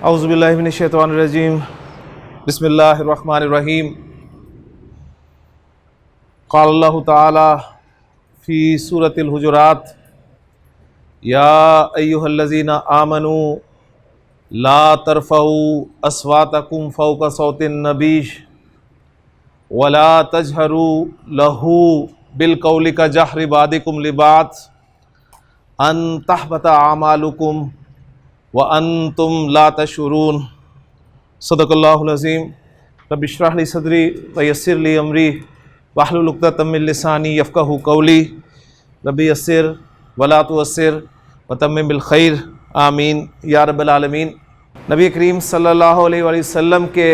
औज़ुबिल्लाहि मिनश्शैतानिर्रजीम बिस्मिल्लाहिर्रहमानिर्रहीम क़ालल्लाहु तआला फ़ी सूरतिल हुजुरात या अय्युहल्लज़ीना आमनू ला तरफ़ऊ अस्वातकुम फ़ौक़ सौतिन नबी वला तजहरू लहू बिलक़ौलि कजहरि बादिकुम लिबाद अन तहबत आमालुकुम व अंतुम ला तशउरून। सदक़ल्लाहुल अज़ीम। रब्बि इश्रह ली सदरी व यस्सिर ली अमरी वहलुल उक़दतम मिन लिसानी यफ़क़हू क़ौली। रब्बि यस्सिर वला तुअस्सिर व तम्मिम बिल खैर आमीन या रब्बल आलमीन। नबी करीम सल्लल्लाहु अलैहि वसल्लम के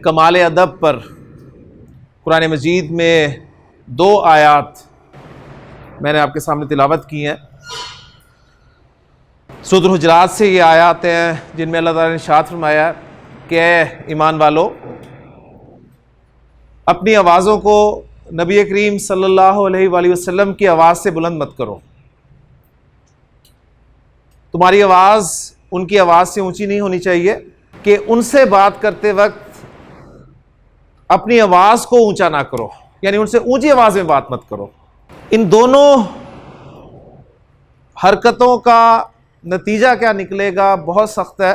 कमाल अदब पर कुरान मजीद में दो आयात मैंने आपके सामने तिलावत की हैं। सूरह हुजरात से ये आयात हैं जिनमें अल्लाह ताला ने इरशाद फरमाया कि ईमान वालों, अपनी आवाज़ों को नबी करीम सल्लल्लाहु अलैहि वसल्लम की आवाज़ से बुलंद मत करो। तुम्हारी आवाज़ उनकी आवाज़ से ऊंची नहीं होनी चाहिए कि उनसे बात करते वक्त अपनी आवाज़ को ऊंचा ना करो, यानी उनसे ऊंची आवाज़ में बात मत करो। इन दोनों हरकतों का नतीजा क्या निकलेगा, बहुत सख्त है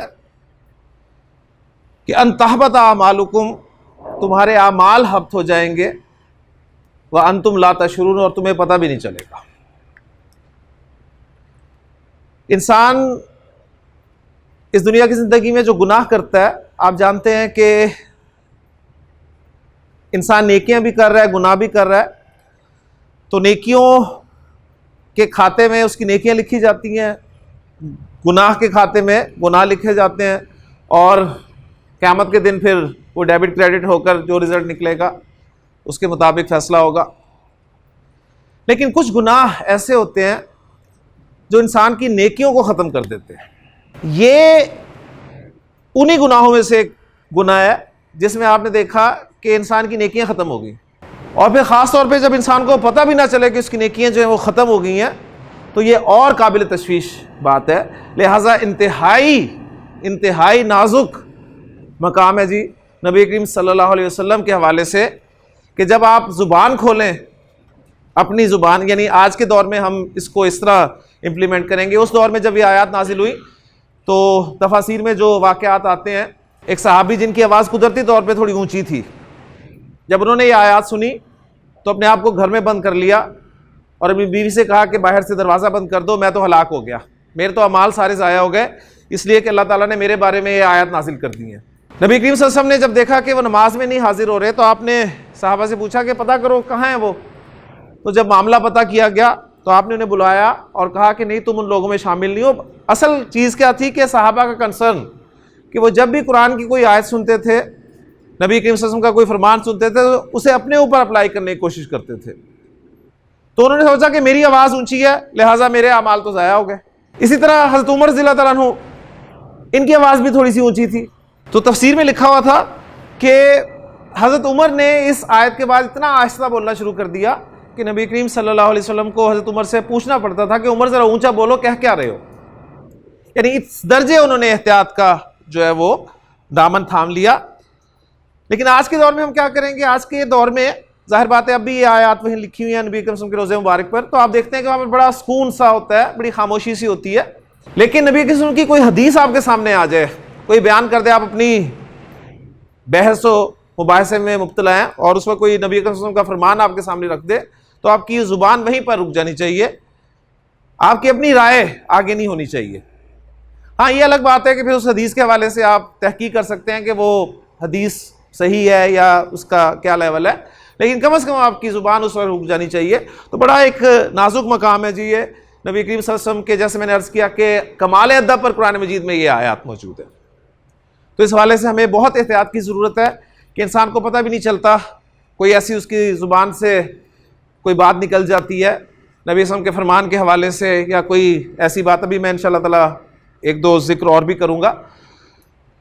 कि अनतहबत आमालुकुम, तुम्हारे आमाल हब्त हो जाएंगे, व अंतुम ला तशउरून, और तुम्हें पता भी नहीं चलेगा। इंसान इस दुनिया की ज़िंदगी में जो गुनाह करता है, आप जानते हैं कि इंसान नेकियां भी कर रहा है, गुनाह भी कर रहा है, तो नेकियों के खाते में उसकी नेकियां लिखी जाती हैं, गुनाह के खाते में गुनाह लिखे जाते हैं, और क़यामत के दिन फिर वो डेबिट क्रेडिट होकर जो रिज़ल्ट निकलेगा उसके मुताबिक फ़ैसला होगा। लेकिन कुछ गुनाह ऐसे होते हैं जो इंसान की नेकियों को ख़त्म कर देते हैं। ये उन्हीं गुनाहों में से एक गुनाह है जिसमें आपने देखा कि इंसान की नेकियां ख़त्म हो गई, और फिर ख़ास तौर पे जब इंसान को पता भी ना चले कि उसकी नेकियां जो हैं वो ख़त्म हो गई हैं, तो ये और काबिल तशवीश बात है। लिहाजा इंतहाई नाजुक मकाम है जी नबी करीम सल्लल्लाहु अलैहि वसल्लम के हवाले से कि जब आप ज़ुबान खोलें, अपनी ज़ुबान, यानी आज के दौर में हम इसको इस तरह इम्प्लीमेंट करेंगे। उस दौर में जब ये आयत नाजिल हुई तो तफासीर में जो वाक़यात आते हैं, एक सहाबी जिनकी आवाज़ कुदरती तौर पे थोड़ी ऊंची थी, जब उन्होंने ये आयत सुनी तो अपने आप को घर में बंद कर लिया और अपनी बीवी से कहा कि बाहर से दरवाज़ा बंद कर दो, मैं तो हलाक हो गया, मेरे तो अमाल सारे ज़ाया हो गए, इसलिए कि अल्लाह ताला ने मेरे बारे में ये आयत नाजिल कर दी है। नबी करीम सल्लल्लाहु अलैहि वसल्लम ने जब देखा कि वो नमाज में नहीं हाजिर हो रहे, तो आपने सहाबा से पूछा कि पता करो कहाँ हैं वो। तो जब मामला पता किया गया तो आपने उन्हें बुलाया और कहा कि नहीं, तुम उन लोगों में शामिल नहीं हो। असल चीज़ क्या थी कि सहाबा का कंसर्न कि वो जब भी कुरान की कोई आयत सुनते थे, नबी करीम सल्लल्लाहु अलैहि वसल्लम का कोई फरमान सुनते थे, तो उसे अपने ऊपर अप्लाई करने की कोशिश करते थे। तो उन्होंने सोचा कि मेरी आवाज़ ऊंची है, लिहाजा मेरे अमाल तो ज़ाया हो गए। इसी तरह हज़रत उमर रज़ियल्लाहु तआला अन्हु, इनकी आवाज़ भी थोड़ी सी ऊंची थी। तो तफसीर में लिखा हुआ था कि हज़रत उमर ने इस आयत के बाद इतना आहिस्ता बोलना शुरू कर दिया कि नबी करीम सल्लल्लाहु अलैहि वसल्लम को हज़रत उमर से पूछना पड़ता था कि उमर ज़रा ऊंचा बोलो, कह क्या रहे हो। यानी इस दर्जे उन्होंने एहतियात का जो है वो दामन थाम लिया। लेकिन आज के दौर में हम क्या करेंगे? आज के दौर में जाहिर बात है अब भी ये आयत वहीं लिखी हुई है नबी करीम सल्लल्लाहु अलैहि वसल्लम के रोज़े मुबारक पर, तो आप देखते हैं कि वहाँ पर बड़ा सुकून सा होता है, बड़ी खामोशी सी होती है। लेकिन नबी करीम सल्लल्लाहु अलैहि वसल्लम की कोई हदीस आपके सामने आ जाए, कोई बयान कर दे, आप अपनी बहस व मुबाहसे में मुब्तला हैं और उसमें कोई नबी करीम सल्लल्लाहु अलैहि वसल्लम का फरमान आपके सामने रख दे, तो आपकी ज़ुबान वहीं पर रुक जानी चाहिए, आपकी अपनी राय आगे नहीं होनी चाहिए। हाँ, ये अलग बात है कि फिर उस हदीस के हवाले से आप तहकीक कर सकते हैं कि वो हदीस सही है या उसका क्या लेवल है, लेकिन कम से कम आपकी ज़ुबान उस पर रुक जानी चाहिए। तो बड़ा एक नाजुक मकाम है जी ये नबी करीम सल्लल्लाहु अलैहि वसल्लम के, जैसे मैंने अर्ज़ किया कि कमाल अदब पर कुरान मजीद में ये आयत मौजूद है। तो इस हवाले से हमें बहुत एहतियात की ज़रूरत है कि इंसान को पता भी नहीं चलता, कोई ऐसी उसकी ज़ुबान से कोई बात निकल जाती है नबी वसल्लम के फरमान के हवाले से, या कोई ऐसी बात, अभी मैं इंशाअल्लाह ताला एक दो जिक्र और भी करूँगा।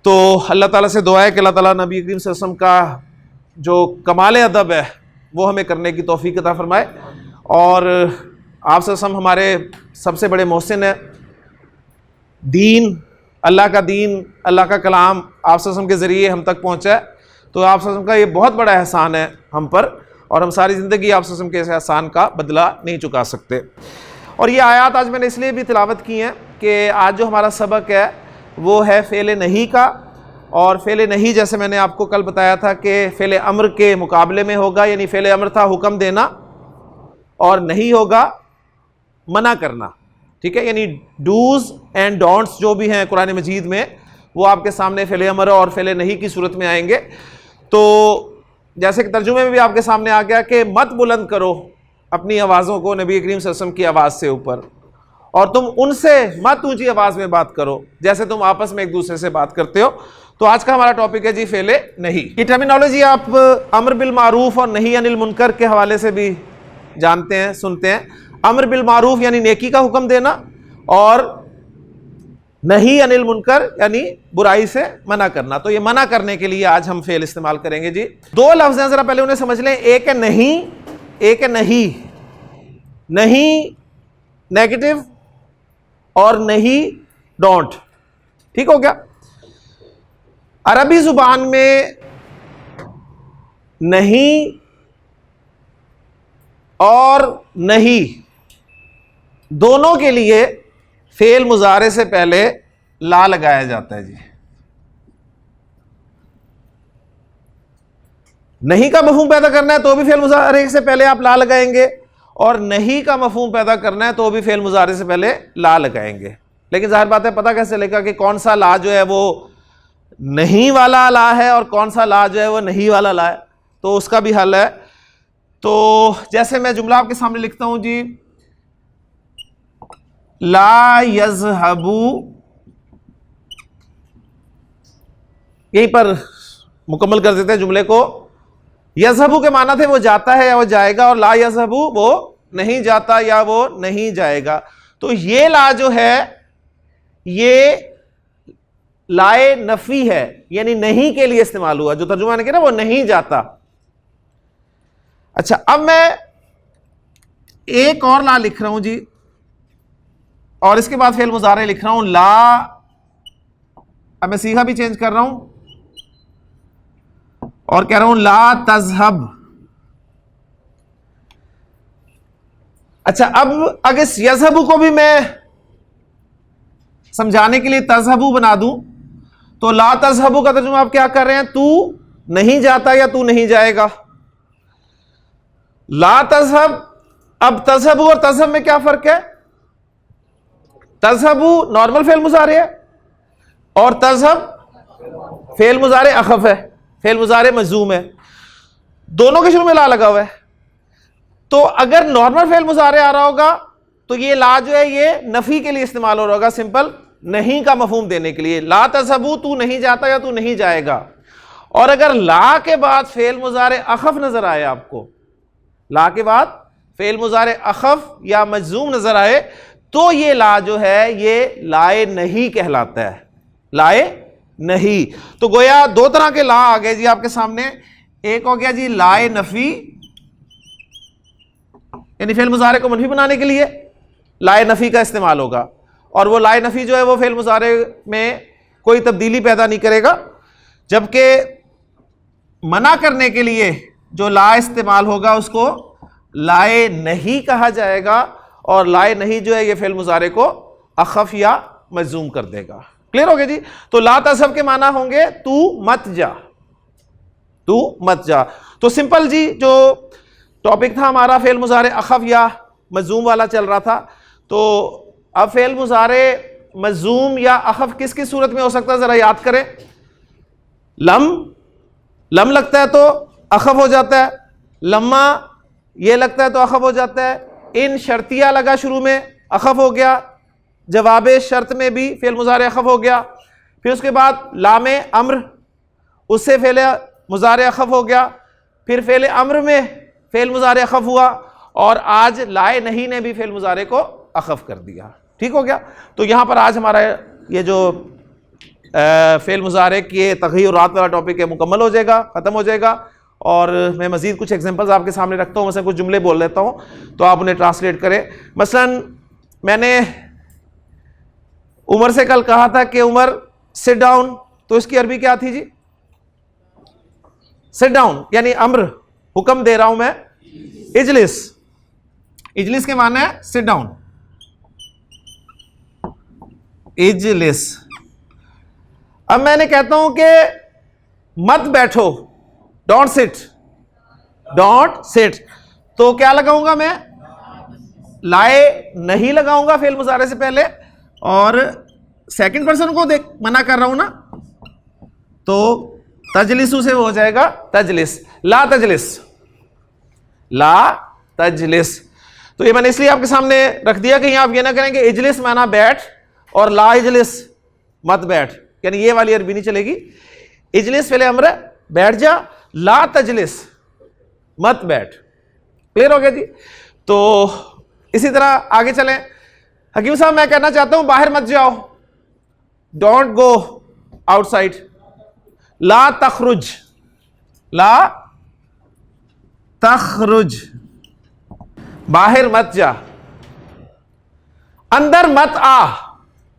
तो अल्लाह ताला से दुआ है कि अल्लाह ताला नबी करीम सल्लल्लाहु अलैहि वसल्लम का जो कमाल अदब है वो हमें करने की तौफीक अता फरमाए। और आप सल्लल्लाहु अलैहि वसल्लम हमारे सबसे बड़े मोहसिन हैं, दीन अल्लाह का दीन, अल्लाह का कलाम आप सल्लल्लाहु अलैहि वसल्लम के ज़रिए हम तक पहुँचा है, तो आप सल्लल्लाहु अलैहि वसल्लम का ये बहुत बड़ा एहसान है हम पर, और हम सारी ज़िंदगी आप सल्लल्लाहु अलैहि वसल्लम के इस एहसान का बदला नहीं चुका सकते। और ये आयत आज मैंने इसलिए भी तिलावत की हैं कि आज जो हमारा सबक है वो है फ़ेल नहीं का, और फ़ेल नहीं जैसे मैंने आपको कल बताया था कि फ़ेल अम्र के मुकाबले में होगा, यानी फ़ेल अम्र था हुक्म देना, और नहीं होगा मना करना, ठीक है, यानी डूज़ एंड डोंट्स जो भी हैं कुरान मजीद में वो आपके सामने फ़ेल अम्र और फ़ेल नहीं की सूरत में आएंगे। तो जैसे कि तर्जुमे में भी आपके सामने आ गया कि मत बुलंद करो अपनी आवाज़ों को नबी करीम सल्लल्लाहु अलैहि वसल्लम की आवाज़ से ऊपर, और तुम उनसे मत ऊंची आवाज़ में बात करो जैसे तुम आपस में एक दूसरे से बात करते हो। तो आज का हमारा टॉपिक है जी फ़ेल नहीं। ये टर्मिनोलॉजी आप अम्र बिल मारूफ और नही अनिल मुनकर के हवाले से भी जानते हैं, सुनते हैं। अम्र बिल मारूफ यानी नेकी का हुक्म देना, और नही अनिल मुनकर यानी बुराई से मना करना। तो ये मना करने के लिए आज हम फ़ेल इस्तेमाल करेंगे जी। दो लफ्ज़ हैं, ज़रा पहले उन्हें समझ लें। एक है नहीं, एक है नहीं। नहीं नेगेटिव और नहीं डोंट, ठीक हो गया। अरबी जुबान में नहीं और नहीं दोनों के लिए फेल मुजारे से पहले ला लगाया जाता है जी। नहीं का मफहूम पैदा करना है तो भी फेल मुजारे से पहले आप ला लगाएंगे, और नहीं का मफहूम पैदा करना है तो भी फेल मुजारे से पहले ला लगाएंगे। लेकिन जाहिर बात है पता कैसे चलेगा कि कौन सा ला जो है वो नहीं वाला ला है और कौन सा ला जो है वो नहीं वाला ला है, तो उसका भी हल है। तो जैसे मैं जुमला आपके सामने लिखता हूं जी, ला यज़हबू, यहीं पर मुकम्मल कर देते हैं जुमले को। यज़हबू के माना थे वो जाता है या वो जाएगा, और ला यज़हबू वो नहीं जाता या वो नहीं जाएगा। तो ये ला जो है ये लाए नफी है, यानी नहीं के लिए इस्तेमाल हुआ। जो तर्जुमा ने किया ना वो नहीं जाता। अच्छा, अब मैं एक और ला लिख रहा हूं जी, और इसके बाद फेल मुजारे लिख रहा हूं ला। अब मैं सीगा भी चेंज कर रहा हूं और कह रहा हूं ला तज़हब। अच्छा, अब अगर इस यज़हबू को भी मैं समझाने के लिए तज़हबू बना दूं तो ला तज़हबू का तर्जुमा आप क्या कर रहे हैं, तू नहीं जाता या तू नहीं जाएगा। ला तज़हब, अब तज़हबू और तज़हब में क्या फर्क है? तज़हबू नॉर्मल फेल मुजारे है और तज़हब फेल मुजारे अखफ है, फेल मुजारे मजूम है। दोनों के शुरू में ला लगा हुआ है। तो अगर नॉर्मल फेल मुजारे आ रहा होगा तो ये ला जो है ये नफी के लिए इस्तेमाल हो रहा होगा, सिंपल नहीं का मफहूम देने के लिए। ला तज़हबू, तू नहीं जाता या तू नहीं जाएगा। और अगर ला के बाद फेल मुजारे अखफ नजर आए आपको, ला के बाद फेल मुजारे अखफ या मजूम नजर आए, तो ये ला जो है ये लाए नहीं कहलाता है, लाए नहीं। तो गोया दो तरह के ला आ गए जी आपके सामने। एक हो गया जी लाए नफी, यानी फेल मुजारे को मनफी बनाने के लिए लाए नफी का इस्तेमाल होगा, और वो लाए नफी जो है वो फेल मुजारे में कोई तब्दीली पैदा नहीं करेगा। जबकि मना करने के लिए जो ला इस्तेमाल होगा उसको लाए नहीं कहा जाएगा, और लाए नहीं जो है ये फेल मुजारे को अखफ या मजूम कर देगा। क्लियर हो गया जी। तो ला तज़हब के माना होंगे तू मत जा, तू मत जा। तो सिंपल जी जो टॉपिक था हमारा फेल मुजारे अखफ या मजूम वाला चल रहा था। तो अब फेल मुजारे मजूम या अखफ किस किस सूरत में हो सकता है जरा याद करें। लम लगता है तो अखफ हो जाता है, लम्मा ये लगता है तो अखफ हो जाता है, इन शर्तिया लगा शुरू में अखफ हो गया, जवाब शर्त में भी फेल मुजारे अखफ हो गया। फिर उसके बाद लामे अम्र, उससे फेल मुजारे अखफ हो गया। फिर फेल अम्र में फेल मुजारे अखफ हुआ, और आज लाए नहीं ने भी फेल मुजारे को अखफ कर दिया। ठीक हो गया। तो यहाँ पर आज हमारा ये जो फेल मुजारे के तग़य्युरात वाला टॉपिक है मुकम्मल हो जाएगा, ख़त्म हो जाएगा। और मैं मज़ीद कुछ एग्जांपल्स आपके सामने रखता हूँ, मसलन कुछ जुमले बोल लेता हूँ तो आप उन्हें ट्रांसलेट करें। मसलन मैंने उमर से कल कहा था कि उमर सिट डाउन, तो इसकी अरबी क्या थी जी? सिट डाउन यानी अम्र, हुक्म दे रहा हूं मैं। इजलिस, इजलिस के माने है सिट डाउन, इजलिस। अब मैंने कहता हूं कि मत बैठो, डोंट सिट, डोंट सिट, तो क्या लगाऊंगा मैं? लाए नहीं लगाऊंगा फेल मुजारे से पहले, और सेकंड पर्सन को देख मना कर रहा हूं ना, तो तजलिसु से हो जाएगा तजलिस, ला तजलिस, ला तजलिस। तो ये मैंने इसलिए आपके सामने रख दिया कि आप ये ना करेंगे इजलिस माना बैठ और ला इजलिस मत बैठ, यानी ये वाली अरबी नहीं चलेगी। इजलिस पहले अमर बैठ जा, ला तजलिस मत बैठ। क्लियर हो गया जी? तो इसी तरह आगे चलें। हकीम साहब मैं कहना चाहता हूं बाहर मत जाओ, डोंट गो आउटसाइड, ला तखरुज, ला तखरुज, बाहर मत जा, अंदर मत आ,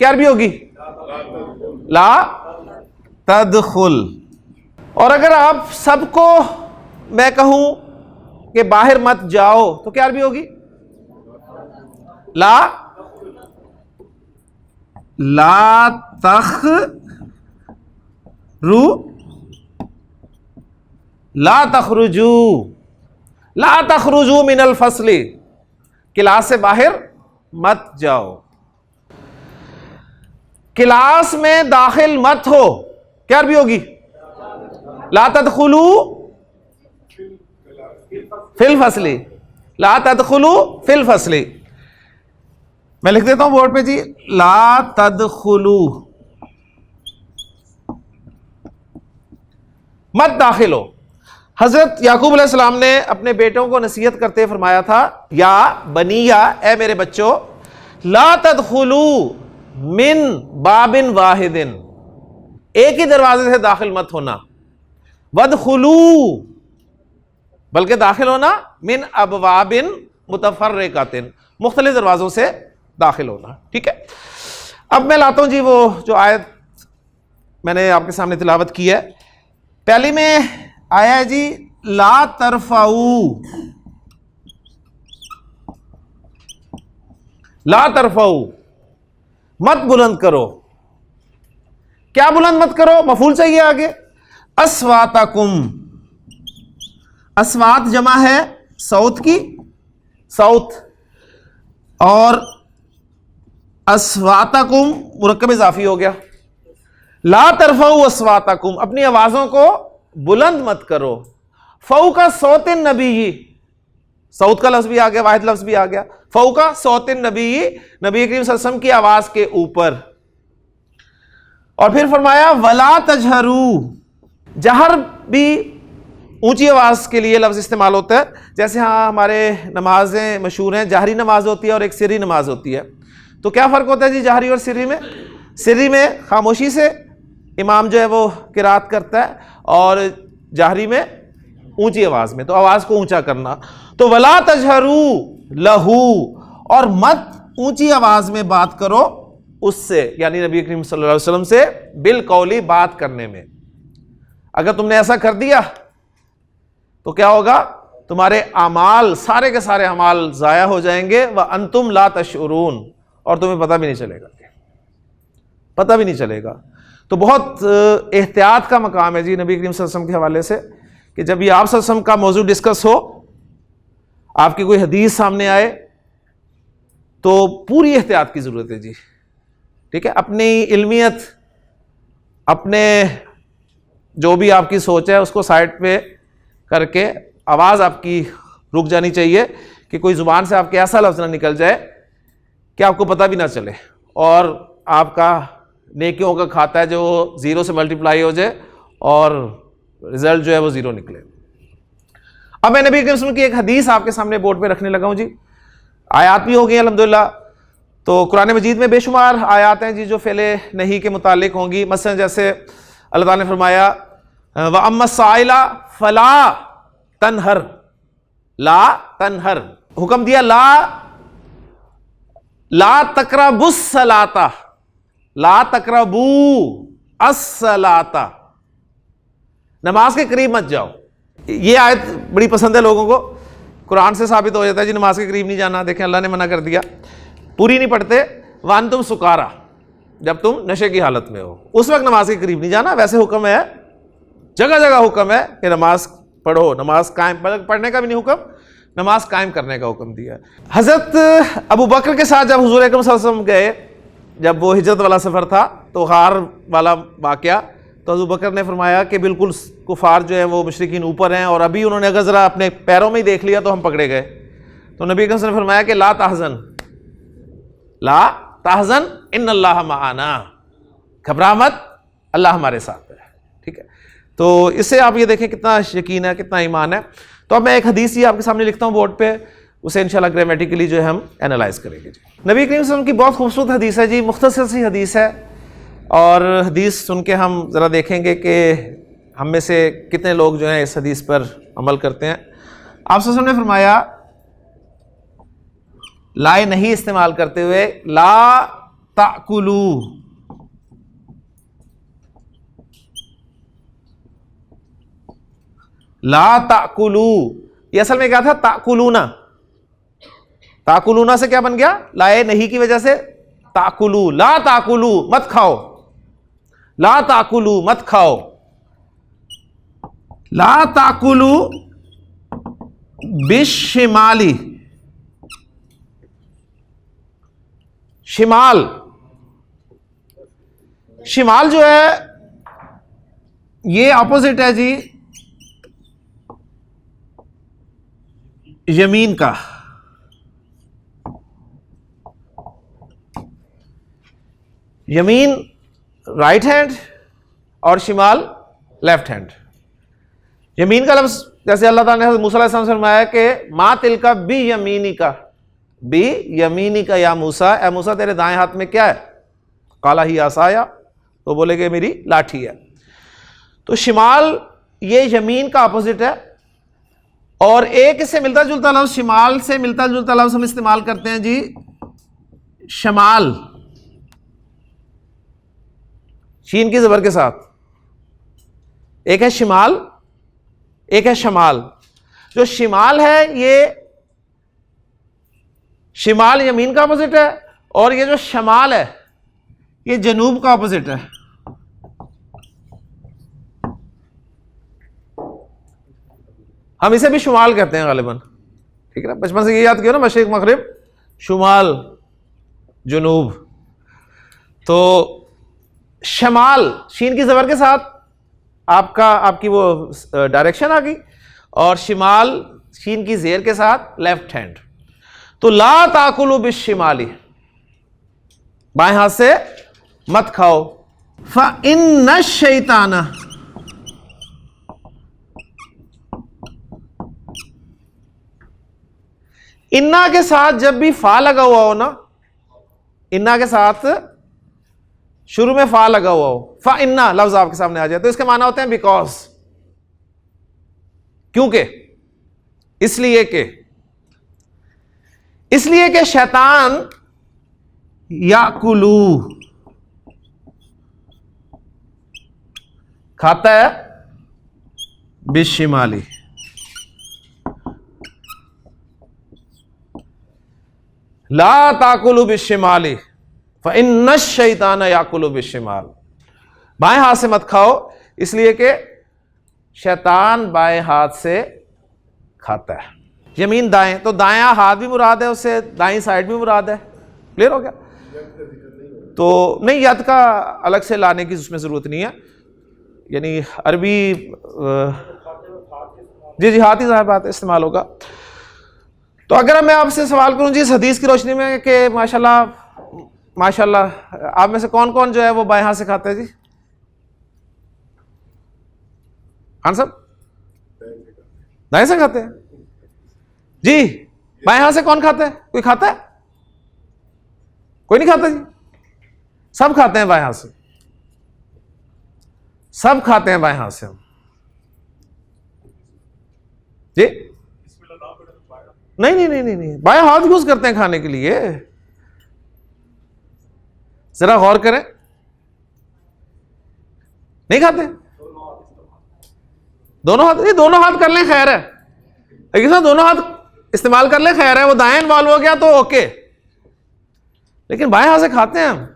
क्या अरबी होगी? ला तदखुल। और अगर आप सबको मैं कहूं कि बाहर मत जाओ तो क्या अरबी होगी? ला तखरू, ला तखरुजू, ला तखरुजू मिनल फसली, क्लास से बाहर मत जाओ, क्लास में दाखिल मत हो, क्या अरबी होगी? ला तदखुलू फिल फसली, ला तदखुलू फिल फसली। मैं लिख देता हूं बोर्ड पे जी, ला तदखुलू, मत दाखिल हो। हजरत याकूब अलैहिस्सलाम ने अपने बेटों को नसीहत करते फरमाया था, या बनिया, ए मेरे बच्चों, ला तदखुलू मिन बाबिन वाहिदिन, एक ही दरवाजे से दाखिल मत होना, वदखुलू, बल्कि दाखिल होना मिन अबवाबिन मुतफर्रिकातिन, मुख्तलिफ दरवाजों से दाखिल होना। ठीक है, अब मैं लाता हूं जी वो जो आयत मैंने आपके सामने तिलावत की है। पहली में आया है जी, ला तरफाऊ, ला तरफाऊ, मत बुलंद करो। क्या बुलंद मत करो? मफूल चाहिए आगे, अस्वाताकुम, अस्वात जमा है सौत की, सौत, और अस्वाताकुम मुरक्कब इजाफी हो गया। ला तरफाऊ अस्वाताकुम, अपनी आवाजों को बुलंद मत करो। फौका सौतिन नबी, सऊद का लफ्ज भी आ गया, वाहिद लफ्ज भी आ गया, फौका सौतिन नबी, नबी करीम सल्लल्लाहु अलैहि वसल्लम की आवाज के ऊपर। और फिर फरमाया वला तजहरू, जहर भी ऊंची आवाज के लिए लफ्ज इस्तेमाल होता है। जैसे हाँ हमारे नमाजें मशहूर हैं, जाहरी नमाज होती है और एक सिर्री नमाज होती है। तो क्या फ़र्क होता है जी जाहरी और सिर्री में? सिर्री में खामोशी से इमाम जो है वो किरात करता है, और जाहरी में ऊंची आवाज़ में, तो आवाज़ को ऊंचा करना। तो वला तजहरू लहू, और मत ऊंची आवाज़ में बात करो उससे, यानी नबी करीम सल्लल्लाहु अलैहि वसल्लम से बिल कौली बात करने में। अगर तुमने ऐसा कर दिया तो क्या होगा? तुम्हारे अमाल, सारे के सारे अमाल ज़ाया हो जाएंगे, व अंतुम ला तशउरून, और तुम्हें पता भी नहीं चलेगा, पता भी नहीं चलेगा। तो बहुत एहतियात का मकाम है जी नबी करीम सल्लल्लाहु अलैहि वसल्लम के हवाले से, कि जब भी आप सल्लल्लाहु अलैहि वसल्लम का मौजू डिस्कस हो, आपकी कोई हदीस सामने आए, तो पूरी एहतियात की ज़रूरत है जी। ठीक है, अपनी इल्मियत, अपने जो भी आपकी सोच है उसको साइड पे करके आवाज़ आपकी रुक जानी चाहिए, कि कोई ज़ुबान से आपके ऐसा लफ्ज़ ना निकल जाए कि आपको पता भी ना चले, और आपका नेकियों का खाता है जो 0 से मल्टीप्लाई हो जाए और रिजल्ट जो है वो 0 निकले। अब मैं नबी करीम की एक हदीस आपके सामने बोर्ड पे रखने लगा हूं जी। आयात भी हो गई अल्हम्दुलिल्लाह। तो कुरान मजीद में बेशुमार आयात हैं जी जो फेले नहीं के मुतालिक होंगी। मसलन जैसे अल्लाह ताला ने फरमाया व अम्मा साइला फला तनहर, ला तनहर, हुक्म दिया ला तकराबुस सलाता, ला तकरबू अस्सलाता, नमाज के करीब मत जाओ। ये आयत बड़ी पसंद है लोगों को, कुरान से साबित हो जाता है जी नमाज के करीब नहीं जाना। देखें अल्लाह ने मना कर दिया, पूरी नहीं पढ़ते। वान तुम सुकारा, जब तुम नशे की हालत में हो उस वक्त नमाज के करीब नहीं जाना। वैसे हुक्म है, जगह जगह हुक्म है कि नमाज पढ़ो, नमाज कायम, पढ़ने का भी नहीं हुक्म, नमाज कायम करने का हुक्म दिया। हज़रत अबू बकर के साथ जब हुज़ूर अकरम सल्लल्लाहु अलैहि वसल्लम गए, जब वो हिजरत वाला सफ़र था तो हार वाला वाक़या, तो अबू बकर ने फरमाया कि बिल्कुल कुफार जो है वो मुशरिकीन ऊपर हैं, और अभी उन्होंने अगर ज़रा अपने पैरों में ही देख लिया तो हम पकड़े गए। तो नबी अकरम ने फरमाया कि ला ताहज़न, ला ताहज़न इन्नल्लाह माअना, घबरा मत, अल्लाह हमारे साथ है। ठीक है, तो इससे आप ये देखें कितना यकीन है, कितना ईमान है। तो अब मैं एक हदीस ही आपके सामने लिखता हूँ बोर्ड पे, उसे इंशाल्लाह ग्रामेटिकली जो है हम एनालाइज करेंगे जी। नबी करीम सल्लल्लाहु अलैहि वसल्लम की बहुत खूबसूरत हदीस है जी, मुख्तसर सी हदीस है, और हदीस सुन के हम ज़रा देखेंगे कि हम में से कितने लोग जो हैं इस हदीस पर अमल करते हैं। आप सल्लल्लाहु अलैहि वसल्लम ने फरमाया, लाए नहीं इस्तेमाल करते हुए, ला ताकुलू, ला ताकुलू, ये असल में क्या था, ताकुलूना। ताकुलूना से क्या बन गया, लाए नहीं की वजह से ताकुलू, ला ताकुलू मत खाओ, ला ताकुलू मत खाओ, ला ताकुलू बिशिमाली, शिमाल, शिमाल जो है ये ऑपोजिट है जी यमीन का। यमीन राइट हैंड और शिमाल लेफ्ट हैंड। यमीन का लफ्ज जैसे अल्लाह ताला ने मूसा अलैहिस्सलाम से फरमाया कि मा तिलका बी यमीनी का, बी यमीनी का या मूसा, ए मूसा तेरे दाएं हाथ में क्या है, काला ही आसाया, तो बोले कि मेरी लाठी है। तो शिमाल ये यमीन का अपोजिट है, और एक इससे मिलता जुलता लफ्ज, शिमाल से मिलता जुलता लफ्ज हम इस्तेमाल करते हैं जी शमाल, शीन की जबर के साथ। एक है शिमाल, एक है शमाल। जो शिमाल है ये शिमाल यमीन का अपोजिट है, और ये जो शमाल है ये जनूब का अपोजिट है। हम इसे भी शुमाल कहते हैं गालिबन, ठीक है ना, बचपन से ये याद किया ना, मशरिक मगरिब शुमाल जुनूब। तो शमाल शीन की जबर के साथ आपकी वो डायरेक्शन आ गई, और शिमाल शीन की जेर के साथ लेफ्ट हैंड। तो ला ताकुलू बिशिमाली, बाएं हाथ से मत खाओ। फ़इन्न शैताना, इन्ना के साथ जब भी फा लगा हुआ हो ना, इन्ना के साथ शुरू में फा लगा हुआ हो, फा इन्ना लफ्ज आपके सामने आ जाए, तो इसके माना होते हैं बिकॉज, क्योंकि, इसलिए कि शैतान याकुलू खाता है बिशिमाली, ला ताकुलू बिशिमाली फ़इन्न शैतान याकुलू बिशिमाल, बाएं हाथ से मत खाओ, इसलिए कि शैतान बाएं हाथ से खाता है। यमीन दाएं, तो दायां हाथ भी मुराद है उससे, दाईं साइड भी मुराद है। क्लियर हो गया? तो नहीं, यद का अलग से लाने की उसमें ज़रूरत नहीं है, यानी अरबी जी हाथ ही ज़ाहिर बात है इस्तेमाल होगा। तो अगर मैं आपसे सवाल करूं जी इस हदीस की रोशनी में कि माशाल्लाह आप में से कौन कौन जो है वो बाएं हाथ से खाता है जी? खान साहब दाएं से खाते हैं जी? बाएं हाथ से कौन खाता है? कोई खाता है? कोई नहीं खाता जी, सब खाते हैं बाएं हाथ से, सब खाते हैं बाएं हाथ से हम जी। नहीं, बाएं हाथ यूज करते हैं खाने के लिए, जरा गौर करें। नहीं खाते? दोनों हाथ, ये दोनों हाथ कर लें खैर है, लेकिन सर दोनों हाथ इस्तेमाल कर ले खैर है, वो दाएं इन्वॉल्व हो गया तो ओके, लेकिन बाएं हाथ से खाते हैं हम।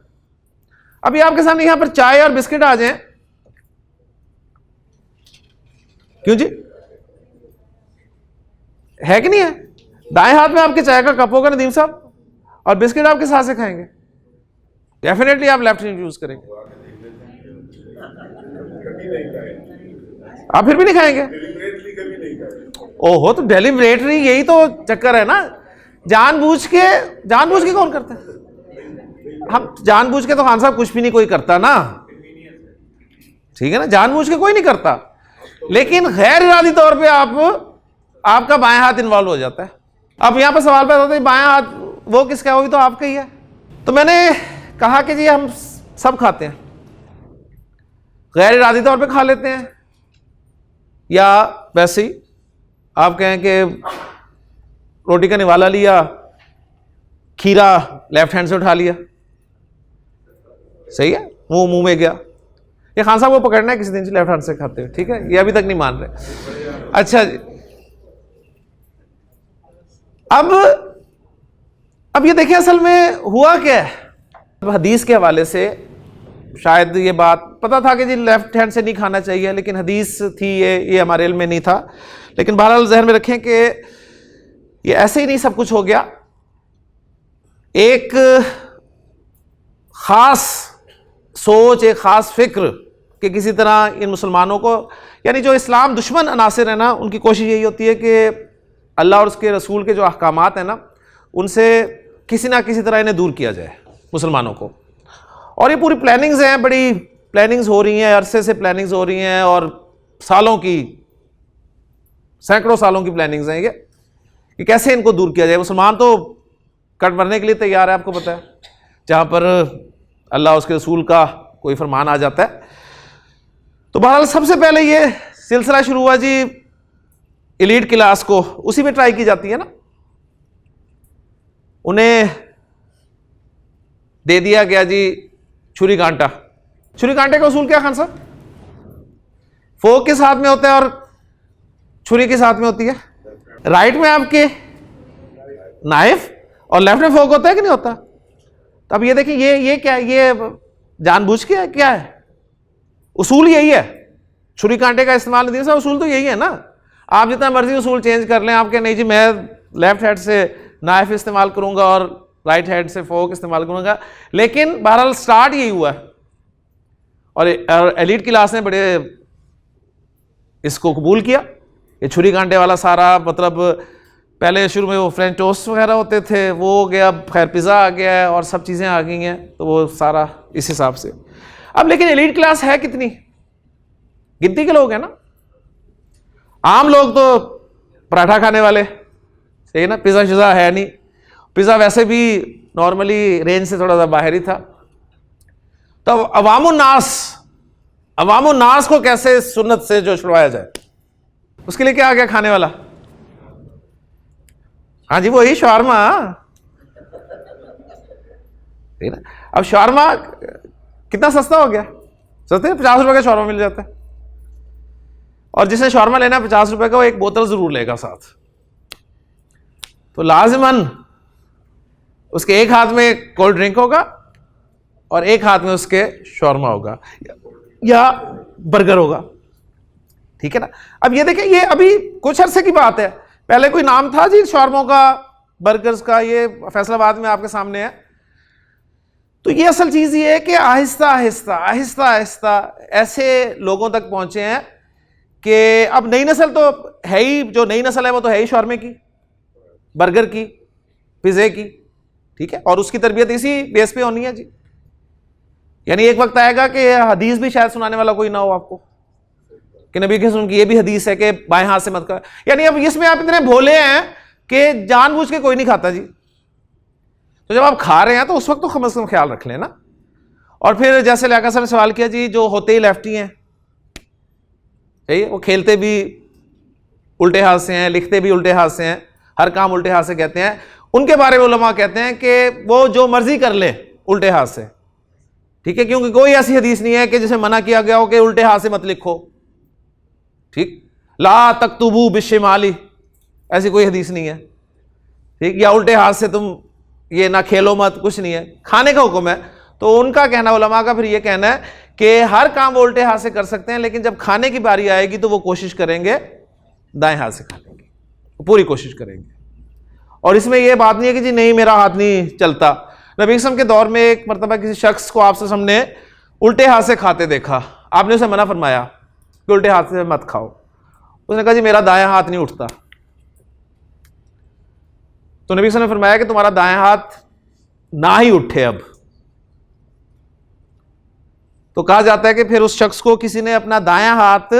अभी आपके सामने यहां पर चाय और बिस्किट आ जाएं, क्यों जी, है कि नहीं है? दाएं हाथ में आपके चाय का कप होगा नदीम साहब, और बिस्किट आप किस हाथ से खाएंगे? डेफिनेटली आप लेफ्ट हैंड यूज करेंगे। आप फिर भी नहीं खाएंगे? ओहो, तो डेलिब्रेटरी, यही तो चक्कर है ना, जानबूझ के कौन करता है? हम जानबूझ के तो खान साहब कुछ भी नहीं कोई करता ना, ठीक है ना, जानबूझ के कोई नहीं करता, लेकिन गैर इरादी तौर पे आपका बाएं हाथ इन्वॉल्व हो जाता है। अब यहां पर सवाल पैदा होता है बाएं हाथ वो किसका है? वो भी तो आपका ही है। तो मैंने कहा कि जी हम सब खाते हैं, गैर इरादी तौर पे खा लेते हैं, या वैसे ही आप कहें कि रोटी का निवाला लिया, खीरा लेफ्ट हैंड से उठा लिया, सही है, मुंह में गया, ये खान साहब को पकड़ना है किसी दिन से लेफ्ट हैंड से खाते हुए, ठीक है, ये अभी तक नहीं मान रहे। अच्छा जी, अब ये देखिए असल में हुआ क्या है। हदीस के हवाले से शायद ये बात पता था कि जी लेफ्ट हैंड से नहीं खाना चाहिए, लेकिन हदीस थी ये हमारे इल्म में नहीं था, लेकिन बहरहाल जहन में रखें कि ये ऐसे ही नहीं सब कुछ हो गया। एक खास सोच, एक खास फिक्र कि किसी तरह इन मुसलमानों को, यानी जो इस्लाम दुश्मन अनासिर है ना, उनकी कोशिश यही होती है कि अल्लाह और उसके रसूल के जो अहकामात हैं ना, उनसे किसी ना किसी तरह इन्हें दूर किया जाए मुसलमानों को। और ये पूरी प्लानिंग्स हैं, बड़ी प्लानिंग्स हो रही हैं, अरसे से प्लानिंग्स हो रही हैं, और सालों की, सैकड़ों सालों की प्लानिंग्स हैं ये कि कैसे इनको दूर किया जाए। मुसलमान तो कट मरने के लिए तैयार है, आपको पता है, जहाँ पर अल्लाह उसके रसूल का कोई फरमान आ जाता है। तो बहरहाल सबसे पहले ये सिलसिला शुरू हुआ जी एलीट क्लास को, उसी में ट्राई की जाती है ना, उन्हें दे दिया गया जी छुरी कांटा। छुरी कांटे का उसूल क्या खान साहब? फोक किस हाथ में होता है और छुरी किस हाथ में होती है? राइट में आपके नाइफ और लेफ्ट में फोक होता है कि नहीं होता? तो अब ये देखिए, ये क्या है? ये जानबूझ के क्या है? उसूल यही है, छुरी कांटे का इस्तेमाल नहीं दिया, उसूल तो यही है ना। आप जितना मर्जी उसूल चेंज कर लें, आप क्या नहीं जी मैं लेफ्ट हैंड से नाइफ इस्तेमाल करूंगा और राइट हैंड से फोक इस्तेमाल करूंगा, लेकिन बहरहाल स्टार्ट यही हुआ है। और एलीट क्लास ने बड़े इसको कबूल किया, ये छुरी कांटे वाला सारा, मतलब पहले शुरू में वो फ्रेंच टोस्ट वगैरह होते थे, वो हो गया, खैर पिज़्ज़ा आ गया है और सब चीज़ें आ गई हैं, तो वो सारा इस हिसाब से। अब लेकिन एलीट क्लास है कितनी? गिनती के लोग हैं ना। आम लोग तो पराठा खाने वाले, सही है ना, पिज़्ज़ा शिज़्ज़ा है नहीं, पिज़्ज़ा वैसे भी नॉर्मली रेंज से थोड़ा सा बाहर ही था। तो अवामुन्नास को कैसे सुन्नत से जो छुड़वाया जाए, उसके लिए क्या आ गया खाने वाला? हाँ जी, वही शावरमा। ठीक ना। अब शावरमा कितना सस्ता हो गया, सस्ते 50 रुपए का शावरमा मिल जाता है, और जिसने शावरमा लेना है 50 रुपए का, वो एक बोतल जरूर लेगा साथ। तो लाजिमन उसके एक हाथ में कोल्ड ड्रिंक होगा और एक हाथ में उसके शावरमा होगा या बर्गर होगा, ठीक है ना। अब ये देखिए, ये अभी कुछ अरसे की बात है, पहले कोई नाम था जी शावरमों का, बर्गर्स का, ये फैसलाबाद में आपके सामने है। तो ये असल चीज ये है कि आहिस्ता आहिस्ता ऐसे लोगों तक पहुंचे हैं कि अब नई नस्ल तो है ही, जो नई नस्ल है वो तो है ही शावरमे की, बर्गर की, पिज़्ज़े की, ठीक है, और उसकी तरबियत इसी बेस पे होनी है जी। यानी एक वक्त आएगा कि हदीस भी शायद सुनाने वाला कोई ना हो आपको कि नबी के सुन की ये भी हदीस है कि बाएं हाथ से मत कर। यानी अब इसमें आप इतने भोले हैं कि जानबूझ के कोई नहीं खाता जी। तो जब आप खा रहे हैं तो उस वक्त तो कम से कम ख्याल रख लें ना। और फिर जैसे लियाकत साहब ने सवाल किया जी, जो होते ही लेफ्टी हैं, सही है, वो खेलते भी उल्टे हाथ से हैं, लिखते भी उल्टे हाथ से हैं, हर काम उल्टे हाथ से कहते हैं, उनके बारे में उलमा कहते हैं कि वो जो मर्जी कर ले उल्टे हाथ से, ठीक है, क्योंकि कोई ऐसी हदीस नहीं है कि जिसे मना किया गया हो कि उल्टे हाथ से मत लिखो। ठीक, ला तक्तुबू बिशिमाली, ऐसी कोई हदीस नहीं है। ठीक, या उल्टे हाथ से तुम ये ना खेलो मत, कुछ नहीं है, खाने का हुक्म है। तो उनका कहना, उलमा का फिर ये कहना है कि हर काम वो उल्टे हाथ से कर सकते हैं, लेकिन जब खाने की बारी आएगी तो वो कोशिश करेंगे दाएं हाथ से खा लेंगे, पूरी कोशिश करेंगे। और इसमें यह बात नहीं है कि जी नहीं मेरा हाथ नहीं चलता। नबी सल्लल्लाहु अलैहि वसल्लम के दौर में एक मरतबा किसी शख्स को आपसे हमने उल्टे हाथ से खाते देखा, आपने उसे मना फरमाया कि उल्टे हाथ से मत खाओ। उसने कहा जी मेरा दायां हाथ नहीं उठता। तो नबी सल्लल्लाहु अलैहि वसल्लम ने फरमाया कि तुम्हारा दायां हाथ ना ही उठे अब। तो कहा जाता है कि फिर उस शख्स को किसी ने अपना दायां हाथ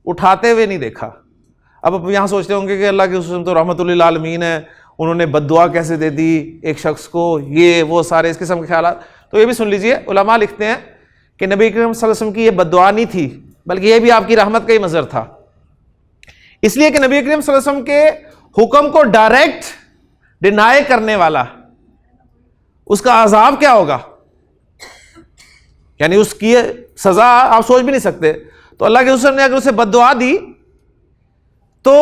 उठाते हुए नहीं देखा। अब आप यहां सोचते होंगे कि अल्लाह के रसूल तो रहमतुल्लिल आलमीन है, उन्होंने बद्दुआ कैसे दे दी एक शख्स को, ये वो सारे इस किस्म के ख्यालात। तो ये भी सुन लीजिए, उलमा लिखते हैं कि नबी करीम सल्लल्लाहु अलैहि वसल्लम की ये बद्दुआ नहीं थी, बल्कि ये भी आपकी रहमत का ही मजर था। इसलिए कि नबी करीम सल्लल्लाहु अलैहि वसल्लम के हुक्म को डायरेक्ट डिनाई करने वाला, उसका अजाब क्या होगा, यानी उसकी सजा आप सोच भी नहीं सकते। तो अल्लाह के रसूल ने अगर उसे बद्दुआ दी तो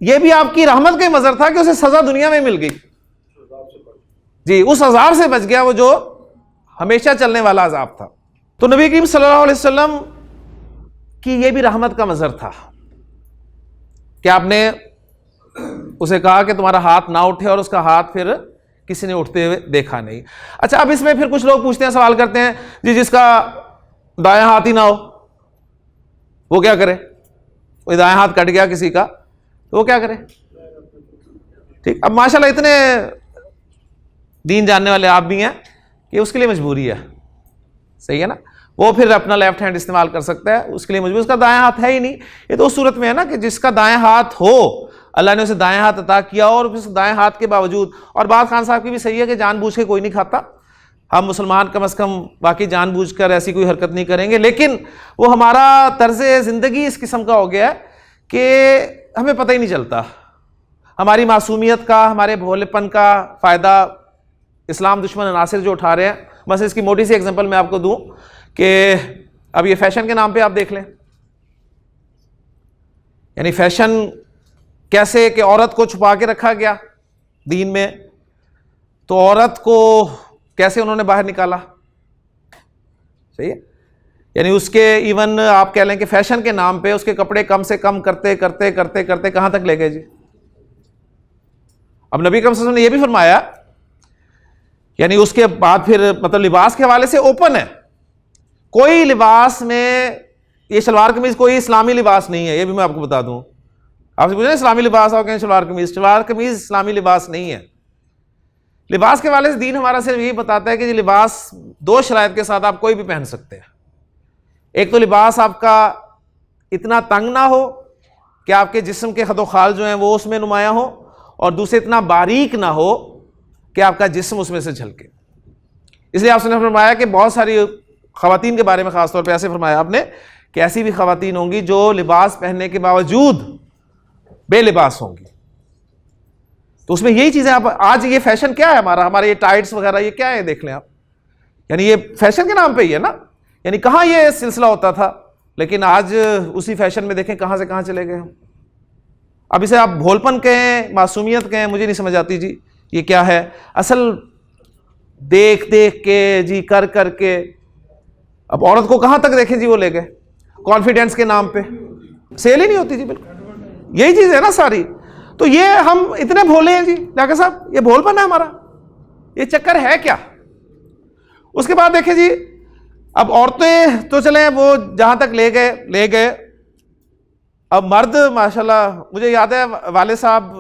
यह भी आपकी रहमत का ही मजर था कि उसे सजा दुनिया में मिल गई। जी, उस अजाब से बच गया, वो जो हमेशा चलने वाला अजाब था। तो नबी करीम सल्लल्लाहु अलैहि वसल्लम की यह भी रहमत का मजर था कि आपने उसे कहा कि तुम्हारा हाथ ना उठे, और उसका हाथ फिर किसी ने उठते हुए देखा नहीं। अच्छा, अब इसमें फिर कुछ लोग पूछते हैं, सवाल करते हैं जी जिसका दायां हाथ ही ना हो वो क्या करे? कोई दायां हाथ कट गया किसी का तो वो क्या करे? ठीक, अब माशाल्लाह इतने दीन जानने वाले आप भी हैं कि उसके लिए मजबूरी है, सही है ना, वो फिर अपना लेफ्ट हैंड इस्तेमाल कर सकता है, उसके लिए मजबूरी, उसका दायां हाथ है ही नहीं। ये तो उस सूरत में है ना कि जिसका दायां हाथ हो, अल्लाह ने उसे दायां हाथ अता किया, और उस दाएं हाथ के बावजूद, और बात खान साहब की भी सही है कि जानबूझ के कोई नहीं खाता, हम मुसलमान कम से कम बाकी जानबूझकर ऐसी कोई हरकत नहीं करेंगे, लेकिन वो हमारा तर्ज ज़िंदगी इस किस्म का हो गया है कि हमें पता ही नहीं चलता। हमारी मासूमियत का, हमारे भोलेपन का फ़ायदा इस्लाम दुश्मन अनासिर जो उठा रहे हैं। बस इसकी मोटी सी एग्जांपल मैं आपको दूं कि अब ये फैशन के नाम पे आप देख लें, यानी फैशन कैसे कि औरत को छुपा के रखा गया दीन में, तो औरत को कैसे उन्होंने बाहर निकाला, सही है, यानी उसके इवन आप कह लें कि फैशन के नाम पे उसके कपड़े कम से कम करते करते करते करते कहां तक ले गए जी। अब नबी करीम सल्लल्लाहु अलैहि वसल्लम ने यह भी फरमाया, यानी उसके बाद फिर मतलब लिबास के हवाले से ओपन है, कोई लिबास में ये शलवार कमीज कोई इस्लामी लिबास नहीं है, ये भी मैं आपको बता दूं। आपसे पूछे ना इस्लामी लिबास आओ, कहें शलवार कमीज इस्लामी लिबास नहीं है। लिबास के हवाले से दीन हमारा सिर्फ यही बताता है कि लिबास दो शराइत के साथ आप कोई भी पहन सकते हैं। एक तो लिबास आपका इतना तंग ना हो कि आपके जिस्म के खदोखाल जो हैं वो उसमें नुमाया हो, और दूसरे इतना बारीक ना हो कि आपका जिस्म उसमें से झलके। इसलिए आपने फरमाया कि बहुत सारी खवातीन के बारे में खासतौर पर ऐसे फरमाया आपने कि ऐसी भी खवातीन होंगी जो लिबास पहनने के बावजूद बेलिबास होंगी। तो उसमें यही चीजें आप आज ये फैशन क्या है हमारे ये टाइट्स वगैरह ये क्या है देख लें आप, यानी ये फैशन के नाम पे ही है ना, यानी कहाँ ये सिलसिला होता था, लेकिन आज उसी फैशन में देखें कहाँ से कहाँ चले गए हम। अब इसे आप भोलपन कहें, मासूमियत कहें, मुझे नहीं समझ आती जी ये क्या है। असल देख देख के जी कर कर के अब औरत को कहाँ तक देखें जी वो ले गए कॉन्फिडेंस के नाम पे, सेल ही नहीं होती जी, बिल्कुल यही चीज है ना सारी। तो ये हम इतने भोले हैं जी डॉक्टर साहब, ये भोलपन है हमारा, ये चक्कर है क्या। उसके बाद देखें जी, अब औरतें तो चले वो जहां तक ले गए, अब मर्द माशाल्लाह, मुझे याद है वाले साहब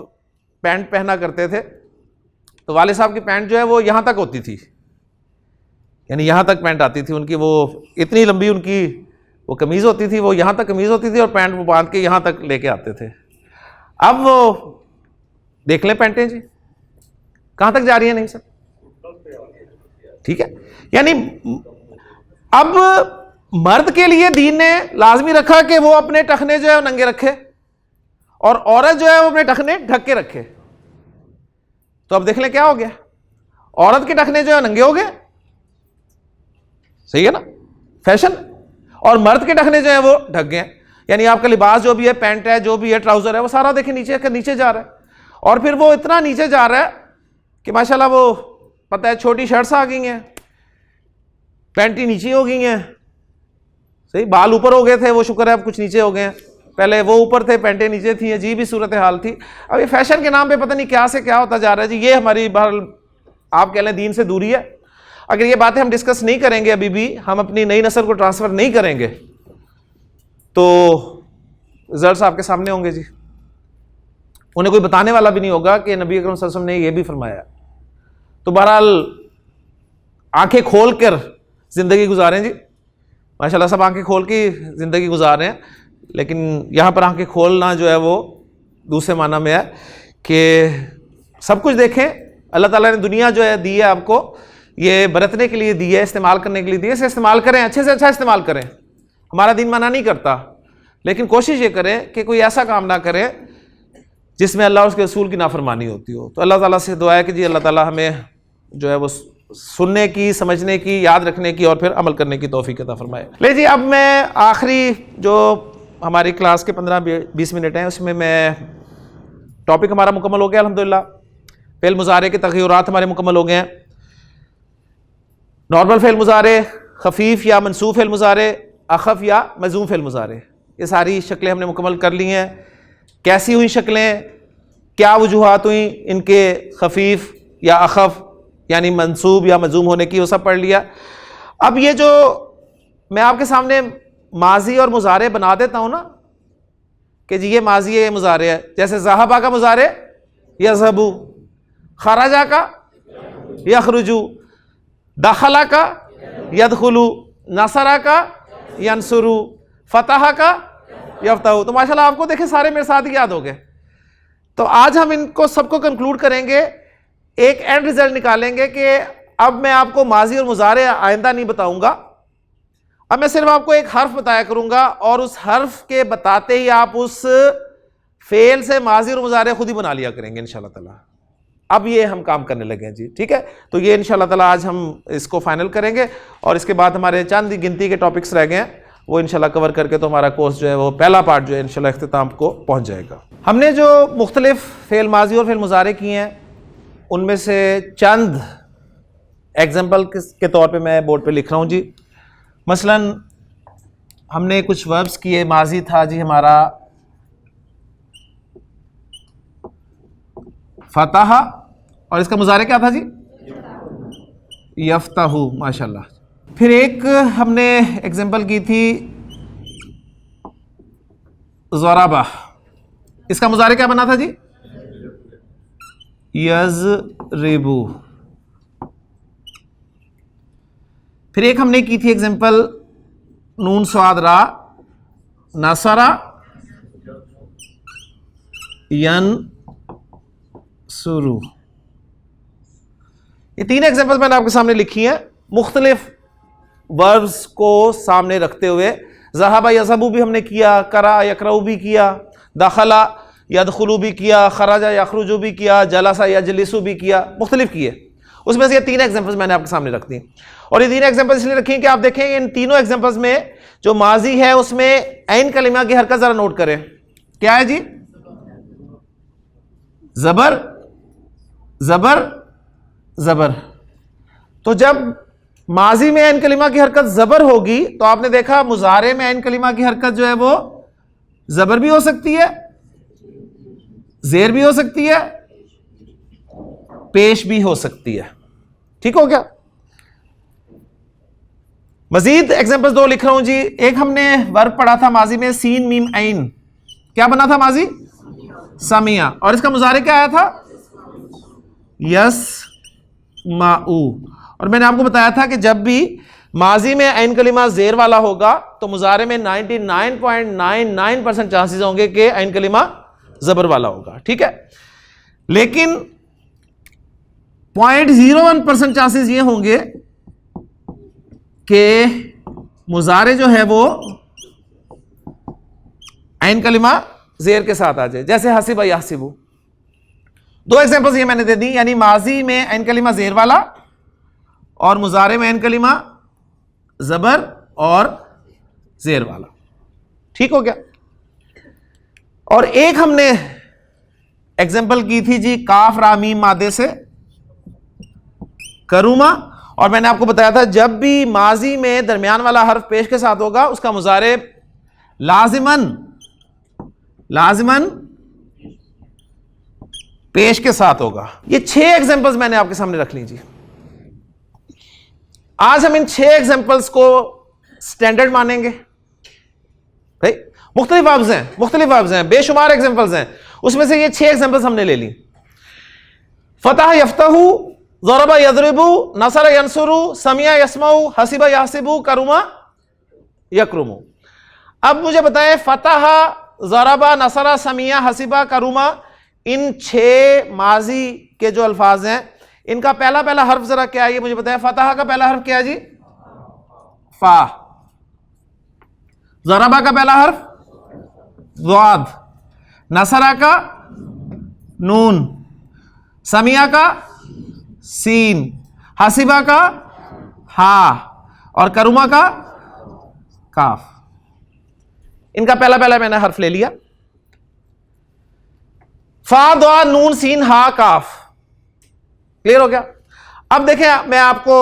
पैंट पहना करते थे, तो वाले साहब की पैंट जो है वो यहां तक होती थी, यानी यहां तक पैंट आती थी उनकी, वो इतनी लंबी उनकी वो कमीज होती थी, वो यहां तक कमीज होती थी और पैंट वो बांध के यहां तक लेके आते थे। अब वो देख लें पैंटें जी कहां तक जा रही है, नहीं सर, ठीक है। यानी अब मर्द के लिए दीन ने लाजमी रखा कि वो अपने टखने जो है वो नंगे रखे, और औरत जो है वो अपने टखने ढक के रखे। तो अब देख लें क्या हो गया, औरत के टखने जो है नंगे हो गए सही है ना, फैशन। और मर्द के ढकने जो है वो ढक गए, यानी आपका लिबास जो भी है, पैंट है, जो भी है, ट्राउजर है, वो सारा देखिए नीचे जा रहा है। और फिर वो इतना नीचे जा रहा है कि माशाल्लाह वो पता है छोटी शर्ट्स आ गई हैं, पैंटी नीचे हो गई हैं, सही, बाल ऊपर हो गए थे, वो शुक्र है अब कुछ नीचे हो गए हैं, पहले वो ऊपर थे, पैंटें नीचे थी, अजीब ही सूरत हाल थी। अब ये फैशन के नाम पे पता नहीं क्या से क्या होता जा रहा है जी। ये हमारी बहरहाल आप कह लें दीन से दूरी है। अगर ये बातें हम डिस्कस नहीं करेंगे, अभी भी हम अपनी नई नस्ल को ट्रांसफ़र नहीं करेंगे, तो रिजल्ट्स आपके सामने होंगे जी। उन्हें कोई बताने वाला भी नहीं होगा कि नबी अकरम सल्लल्लाहु अलैहि वसल्लम ने ये भी फरमाया। तो बहरहाल आंखें खोल कर ज़िंदगी गुजारें जी, माशाल्लाह सब आंखें खोल के ज़िंदगी गुजार रहे हैं, लेकिन यहाँ पर आंखें खोलना जो है वो दूसरे माना में है कि सब कुछ देखें। अल्लाह ताला ने दुनिया जो है दी है आपको, ये बरतने के लिए दी है, इस्तेमाल करने के लिए दी है, इसे इस्तेमाल करें, अच्छे से अच्छा इस्तेमाल करें। हमारा दिन मना नहीं करता, लेकिन कोशिश ये करें कि कोई ऐसा काम ना करें जिसमें अल्लाह और उसके रसूल की नाफरमानी होती हो। तो अल्लाह ताला से दुआ है कि जी अल्लाह ताला हमें जो है वो सुनने की, समझने की, याद रखने की और फिर अमल करने की तौफीक अता फरमाए। ले जी, अब मैं आखिरी जो हमारी क्लास के 15-20 मिनट हैं उसमें मैं टॉपिक हमारा मुकम्मल हो गया अल्हम्दुलिल्लाह। फ़ेल मुज़ारे के तग़य्युरात हमारे मुकम्मल हो गए हैं। नॉर्मल फ़ेल मुज़ारे, खफीफ या मनसूब फ़ेल मुज़ारे, अखफ़ या मज़ूम फ़ेल मुज़ारे, ये सारी शक्लें हमने मुकम्मल कर ली हैं। कैसी हुई शक्लें, क्या वजूहात हुई इनके खफीफ या अखफ़ यानी मंसूब या मजूम होने की, वो सब पढ़ लिया। अब ये जो मैं आपके सामने माजी और मुजारे बना देता हूं ना कि जी ये माजी है, ये मुजारे है, जैसे ज़हाबा का मुजारे यज़हबू, खराजा का यखरुजू, दखला का यदखुलू, नसरा का यनसुरू, फतह का यफ्तहू। तो माशाल्लाह आपको देखें सारे मेरे साथ ही याद हो गए। तो आज हम इनको सबको कंक्लूड करेंगे, एक एंड रिजल्ट निकालेंगे कि अब मैं आपको माजी और मुजारे आइंदा नहीं बताऊंगा, अब मैं सिर्फ आपको एक हर्फ बताया करूंगा और उस हर्फ के बताते ही आप उस फेल से माजी और मुजारे खुद ही बना लिया करेंगे इंशाल्लाह ताला। अब ये हम काम करने लगे हैं जी, ठीक है। तो ये इंशाल्लाह ताला आज हम इसको फाइनल करेंगे और इसके बाद हमारे चंद गिनती के टॉपिक्स रह गए हैं, वो इंशाल्लाह कवर करके तो हमारा कोर्स जो है वो पहला पार्ट जो है इंशाल्लाह इख्तिताम को पहुंच जाएगा। हमने जो मुख्तलिफ फेल माजी और फेल मुजारे किए हैं उनमें से चंद एग्जाम्पल के तौर पे मैं बोर्ड पे लिख रहा हूँ जी। मसलन हमने कुछ वर्ब्स किए, माजी था जी हमारा फतह और इसका मुजारे क्या था जी यफ्तहू, माशाल्लाह। फिर एक हमने एग्जाम्पल की थी ज़राबा, इसका मुजारे क्या बना था जी यज़रिबू। फिर एक हमने की थी एग्जाम्पल नून स्वाद रा, नसरा यन सुरू। ये तीन एग्जाम्पल मैंने आपके सामने लिखी हैं मुख्तलिफ वर्ब्स को सामने रखते हुए। ज़हाबा यज़हबू भी हमने किया, करा यकरऊ भी किया, दखला यदखुलू भी किया, खराजा यखरुजू भी किया, जलसा यजलिसू भी किया, मुख्तलिफ किए। उसमें से ये तीन एग्जाम्पल्स मैंने आपके सामने रख दी और ये तीन एग्जाम्पल्स इसलिए रखी कि आप देखेंगे इन तीनों एग्जाम्पल्स में जो माजी है उसमें ऐन कलिमा की हरकत जरा नोट करें, क्या है जी जबर जबर जबर। तो जब माजी में ऐन कलिमा की हरकत जबर होगी तो आपने देखा मुजारे में ऐन कलिमा की हरकत जो है वो जबर भी हो सकती है, जेर भी हो सकती है, पेश भी हो सकती है। ठीक हो गया। मजीद एग्जांपल्स दो लिख रहा हूं जी। एक हमने वर्ब पढ़ा था माजी में सीन मीम ऐन, क्या बना था माजी समिया, और इसका मुजारे क्या आया था यस माऊ। और मैंने आपको बताया था कि जब भी माजी में ऐन कलिमा जेर वाला होगा तो मुजारे में 99.99% चांसेस होंगे कि ऐन कलिमा जबर वाला होगा, ठीक है। लेकिन 0.01% चांसेस ये होंगे कि मुजारे जो है वो ऐन कलिमा जेर के साथ आ जाए, जैसे हसीबा यासिबू। दो एग्जांपल्स ये मैंने दे दी, यानी माजी में ऐन कलिमा जेर वाला और मुजारे में ऐन कलिमा जबर और जेर वाला। ठीक हो गया। और एक हमने एग्जांपल की थी जी काफ रा मीम मादे से करूमा, और मैंने आपको बताया था जब भी माजी में दरमियान वाला हर्फ पेश के साथ होगा उसका मुजारे लाजिमन पेश के साथ होगा। ये 6 एग्जांपल्स मैंने आपके सामने रख ली जी। आज हम इन 6 एग्जांपल्स को स्टैंडर्ड मानेंगे। भाई मुख्तलिफ लफ्ज़ हैं, बेशुमार एग्जांपल्स हैं, उसमें से ये 6 एग्जांपल्स हमने ले ली। फतह यफ्तहू, ज़रबा यज़रिबू, नसर यंसुरू, समिया यस्मऊ, हसीबा यहसिबू, करुमा यकरुमू। अब मुझे बताएं फतह, ज़रबा, नसरा, समिया, हसीबा, करुमा, इन 6 माजी के जो अल्फाज हैं इनका पहला हर्फ जरा क्या है ये मुझे बताएं। फतह का पहला हर्फ क्या है जी? फा। ज़रबा का पहला हर्फ ज़ाद, नसरा का नून, समिया का सीन, हसीबा का हा और करुमा का काफ। इनका पहला मैंने हर्फ ले लिया। फा, दुआ, नून, सीन, हा, काफ। क्लियर हो गया। अब देखें मैं आपको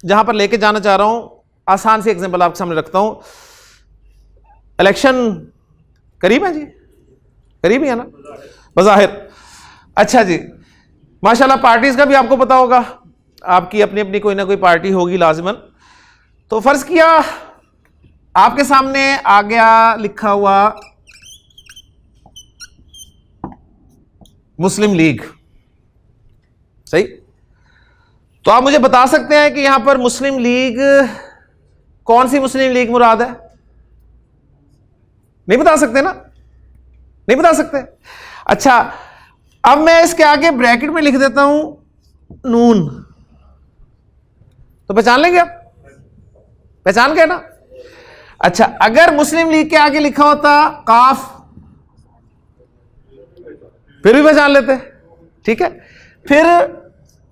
जहां पर लेके जाना चाह रहा हूं, आसान सी एग्जांपल आपके सामने रखता हूं। इलेक्शन करीब है जी, करीब ही है ना बज़ाहिर। अच्छा जी, माशाल्लाह पार्टीज का भी आपको पता होगा, आपकी अपनी अपनी कोई ना कोई पार्टी होगी लाजिमन। तो फर्ज किया आपके सामने आ गया लिखा हुआ मुस्लिम लीग, सही। तो आप मुझे बता सकते हैं कि यहां पर मुस्लिम लीग, कौन सी मुस्लिम लीग मुराद है? नहीं बता सकते ना, नहीं बता सकते। अच्छा, अब मैं इसके आगे ब्रैकेट में लिख देता हूं नून, तो पहचान लेंगे आप? पहचान गए ना? अच्छा, अगर मुस्लिम लीग के आगे लिखा होता काफ, फिर भी पहचान लेते, ठीक है। फिर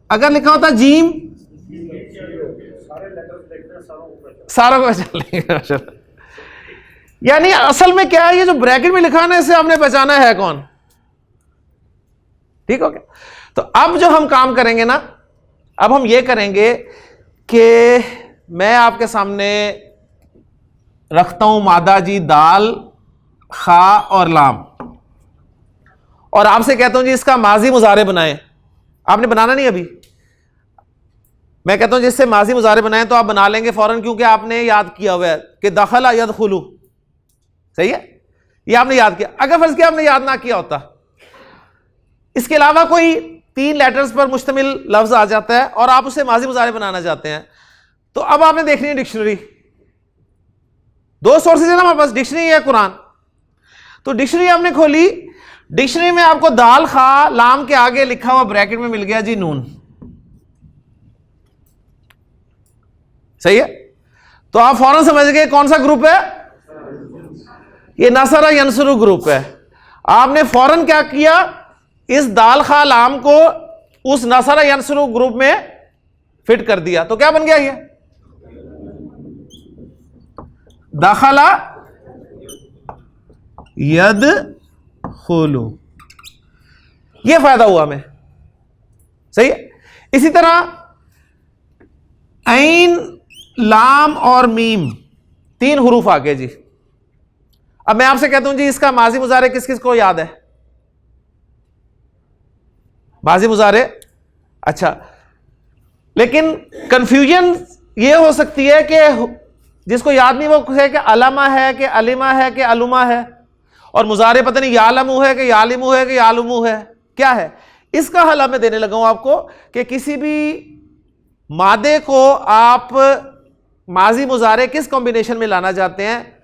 अगर लिखा होता जीम, सारों को पहचान लेंगे। यानी असल में क्या है, ये जो ब्रैकेट में लिखा है ना, इससे आपने पहचाना है कौन। ठीक हो गया। तो अब जो हम काम करेंगे ना, अब हम ये करेंगे कि मैं आपके सामने रखता हूं मादा जी दाल, खा और लाम, और आपसे कहता हूं जी इसका माजी मुजारे बनाएं। आपने बनाना नहीं अभी, मैं कहता हूं जिससे माजी मुजारे बनाएं तो आप बना लेंगे फौरन, क्योंकि आपने याद किया हुआ है कि दखला यदखुलू, सही है, ये आपने याद किया। अगर फर्ज किया आपने याद ना किया होता, इसके अलावा कोई 3 लेटर्स पर मुश्तमिल लफ्ज आ जाता है और आप उसे माजी मुजारे बनाना चाहते हैं, तो अब आपने देखनी है डिक्शनरी। 2 सोर्सेज है ना हमारे पास, डिक्शनरी है कुरान। तो डिक्शनरी आपने खोली, डिक्शनरी में आपको दाल, खा, लाम के आगे लिखा हुआ ब्रैकेट में मिल गया जी नून, सही है। तो आप फौरन समझ गए कौन सा ग्रुप है, ये नसरा यंसुरू ग्रुप है। आपने फौरन क्या किया, इस दाल, खा, लाम को उस नसरा यंसुरू ग्रुप में फिट कर दिया, तो क्या बन गया ये दखला यदखुलू। ये फायदा हुआ हमें, सही है। इसी तरह ऐन, लाम और मीम 3 हुरूफ आ गए जी। अब मैं आपसे कहता हूं जी इसका माजी मुजारे किस किस को याद है? माजी मुजारे, अच्छा, लेकिन कंफ्यूजन ये हो सकती है कि जिसको याद नहीं वो है कि अलामा है कि अलिमा है कि अलुमा है, और मुजारे पता नहीं यालमू है कि यालिमू है कि यालुमू है, क्या है। इसका हल मैं देने लगा हूं आपको कि किसी भी मादे को आप माजी मुजारे किस कॉम्बिनेशन में लाना चाहते हैं,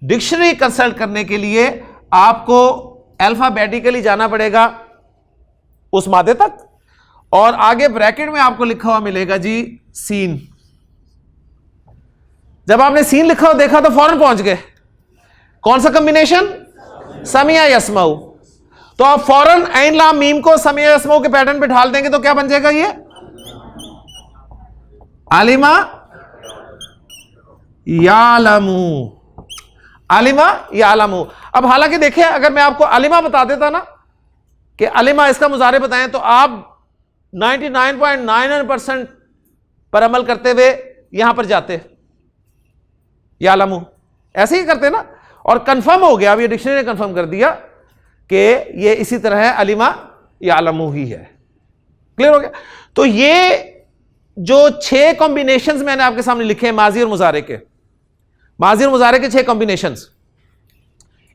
डिक्शनरी कंसल्ट करने के लिए आपको अल्फाबेटिकली जाना पड़ेगा उस मादे तक, और आगे ब्रैकेट में आपको लिखा हुआ मिलेगा जी सीन। जब आपने सीन लिखा हो देखा तो फौरन पहुंच गए, कौन सा कॉम्बिनेशन, समिया यस्माऊ। तो आप फौरन ऐन लाम मीम को समिया यस्माऊ के पैटर्न पे ढाल देंगे तो क्या बन जाएगा, ये आलिमा यालमू, अलिमा यालमू। अब हालांकि देखिए, अगर मैं आपको अलिमा बता देता ना कि अलिमा इसका मुजारे बताएं, तो आप 99.99% पर अमल करते हुए यहां पर जाते, यालमू ऐसे ही करते ना, और कंफर्म हो गया। अब ये डिक्शनरी ने कंफर्म कर दिया कि ये इसी तरह है, अलिमा यालमू ही है। क्लियर हो गया? तो ये जो 6 कॉम्बिनेशंस मैंने आपके सामने लिखे हैं माजी और मुजारे के, माजी और मुजारे के 6 कॉम्बिनेशंस,